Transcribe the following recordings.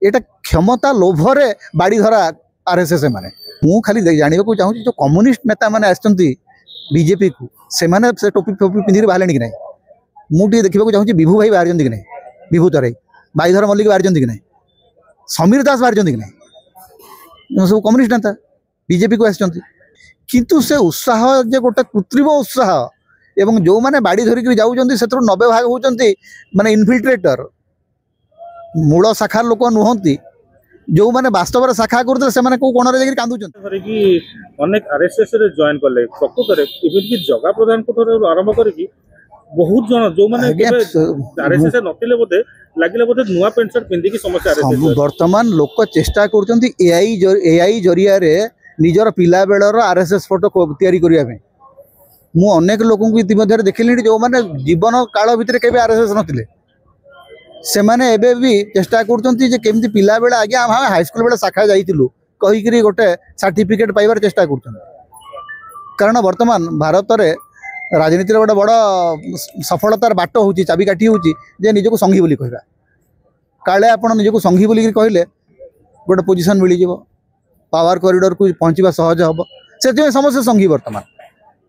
एटा क्षमता लोभरे बाड़ी धरा आरएसएस माने मु खाली जानवा चाहूँ जो कम्युनिस्ट नेता मैंने आसती बीजेपी को से टोपी फोपी पिंधिक बाहर कि ना मुझे देखा चाहूँ विभू भाई बाहर कि ना विभू तराई बाईधर मल्लिक बाहर कि ना समीर दास बाहर कि ना सब कम्युनिस्ट नेता बीजेपी को आसती किंतु से उत्साह जे गोटे कृत्रिम उत्साह एवं जो मैंने बाड़ी धरिक जाऊँच से 90 भाग होती माने इनफिल्ट्रेटर मूल शाखा लोक नुहति जो मैंने वास्तव शाखा करते से कौ कोण जाकर कांदुचंती अनेक आरएसएस रे जॉइन कले प्रकृत रे इवन की जगह प्रदान को आरंभ करी बहुत जन जो माने आरएसएस नथिले बोधे लागिले बोधे नुवा पेंट शर्ट पिंदी की समस्या आरएसएस वर्तमान लोक चेष्टा करचंती एआई जरिया रे निजर पिला बेलर आरएसएस फोटो तैयारी करिया पे मु अनेक लोगों को इतिमध्य देखिली जो माने जीवन काल भितर केबे आरएसएस नथिले से माने एबे भी चेष्टा करचंती जे केमती पिला बेला आगे हम हाई स्कूल बेला शाखा जाइतिलु कहि करी गोटे सर्टिफिकेट पाइबार चेष्टा करचंती कारण वर्तमान भारत रे राजनीति गोटे बड़ सफलतार बाट हूँ चाबिकाठी हूँ जे निजक संघी बोली कहवा काले आप निजक संघी बोलिक कहले गोटे पोजिशन मिल जाव पावर कॉरिडोर को पहुँचवा सहज हम से समस्त संघी वर्तमान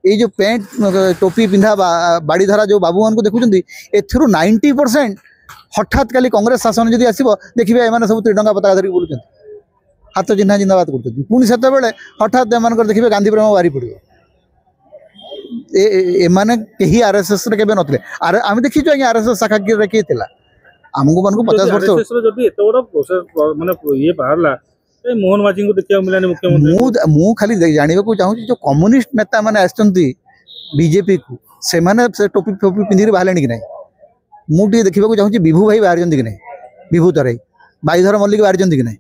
ये जो पेंट टोपी पिंधा बाड़ी धरा जो बाबू मान को देखुं एथुरु 90% हठात काली कांग्रेस शासन जदि आसो देखिए एम सब त्रिडंगा पताका धरिक बुलूँ हाथ चिन्हा जिंदाबाद कर पुणी से हठात एम देखिए गांधी प्रेम बाहरी पड़ो एमाने कहीं आरएसएस रे केबे नथले आमे देखिछु आगे आरएसएस शाखा के किए थिला हमको मन को 50 वर्ष आरएसएस रे जदी एतो बड़ प्रोसेस माने ये बाहरला ए मोहन माझी को देखिया मिलानी मुख्यमंत्री मु खाली जानवा को चाहूँ जो कम्युनिस्ट नेता माने आसचंती बीजेपी को से टोपी फोपी पिंधिक बाहर कि ना मुझे देखा चाहूँ विभू भाई बाहर कि ना विभू तराई बाईधर मल्लिक बाहर कि ना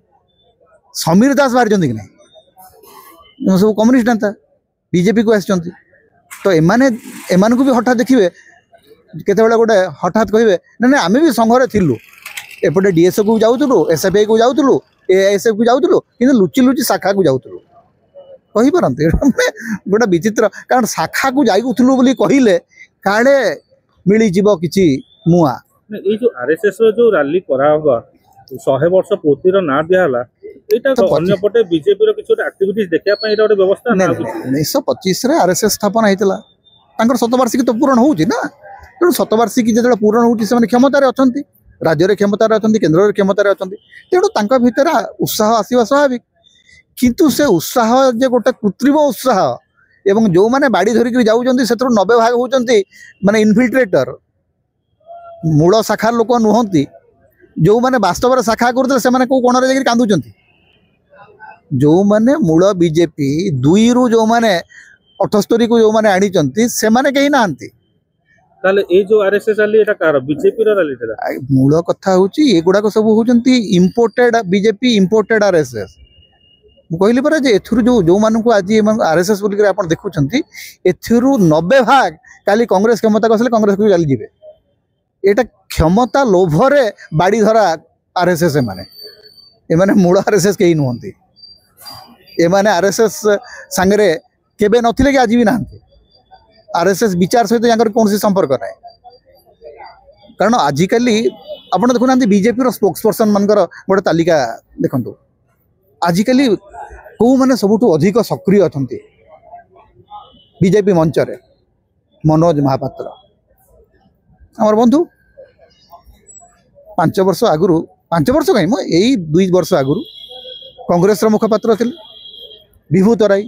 समीर दास बाहर कि ना सब कम्युनिस्ट नेता बीजेपी को आसचंती तो एमान को भी हठात देखिए केतबेला गोटे हठात कहे ना आम भी संघरे थिलु एपटे डीएसओ को जाऊलु एसएफआई को जाऊलु एएसएफ को जाऊलु कि लुचि लुचि शाखा को जाऊलु कही पारते गोटे विचित्र कारण शाखा को जाऊलु बोली कहले काले मिल जीव किछि मुआ ये जो आरएसएस रो जो रैली करा होगा 100 वर्ष पूर्तिर ना दियाला एटा अन्य पटे बीजेपी रो किछ एक्टिविटीज देखिया पई एटा गोटे व्यवस्था ना 1925 रे आरएसएस स्थापना हेतला तांकर शतवार्षिकी तो पूर्ण होउची ना तेणु शतवार्षिकी जेतला पूर्ण होउची से क्षमता रे अछंती राज्य रे क्षमता रे अछंती केंद्र रे क्षमता रे अछंती तेणु तांका भीतर उत्साह आसीबा स्वाभाविक किंतु से उत्साह जे गोटे कृत्रिम उत्साह एवं जो माने बाड़ी धरिक जाउचंती से 90 भाग होउचंती माने इनफिल्ट्रेटर मूल शाखा लोक नुहति जो मैंने वास्तव शाखा करते से कौ कोण जाकर कांदुचंती जो मैंने मूल बीजेपी 2 रु जो मैंने 78 को जो मैंने आनी से कहीं ना ताले ए जो आरएसएस रैली एटा कार बीजेपी रा रैली था मूल कथा होची ए गुडा को सब होचंती इंपोर्टेड बीजेपी इंपोर्टेड आरएसएस मु कहली पर जे एथुरु जो मानु को आज आरएसएस बोली कर आपण देखुचंती एथुरु 90 भाग काली कांग्रेस क्षमता कसले कांग्रेस को चली जिवे एटा क्षमता लोभरे बाड़ी धरा आरएसएस माने मूल आरएसएस कहीं नुहति एमाने आरएसएस सांगरे केबे नथिले कि आज भी नाहंती आरएसएस विचार सहित कौन संपर्क ना कारण आजिकली आप देखुना बीजेपी स्पोक्स पर्सन मानकर गोटे तालिका देखु आजिकली कौ मैंने सबुठ अधिक सक्रिय अच्छा बीजेपी मंच रे मनोज महापात्र आमर बंधु 5 वर्ष आगु 5 वर्ष कहीं यही 2 वर्ष आगु कांग्रेस मुखपात्र थे विभू तराई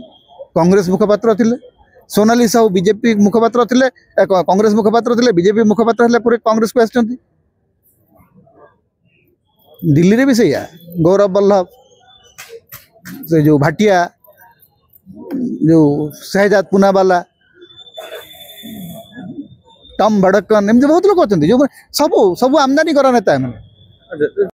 कांग्रेस मुखपात्र थे सोनाली साहू बीजेपी मुखपात्र थे कांग्रेस मुखपात्र थे बीजेपी मुखपात्र है पूरे कांग्रेस को आसचंती दिल्ली रे भी सैया गौरव वल्लभ से जो भाटिया जो शहजाद पूनावाला टम भड़कन एमती बहुत लोग अच्छा जो सब आमदानी करा नेता है।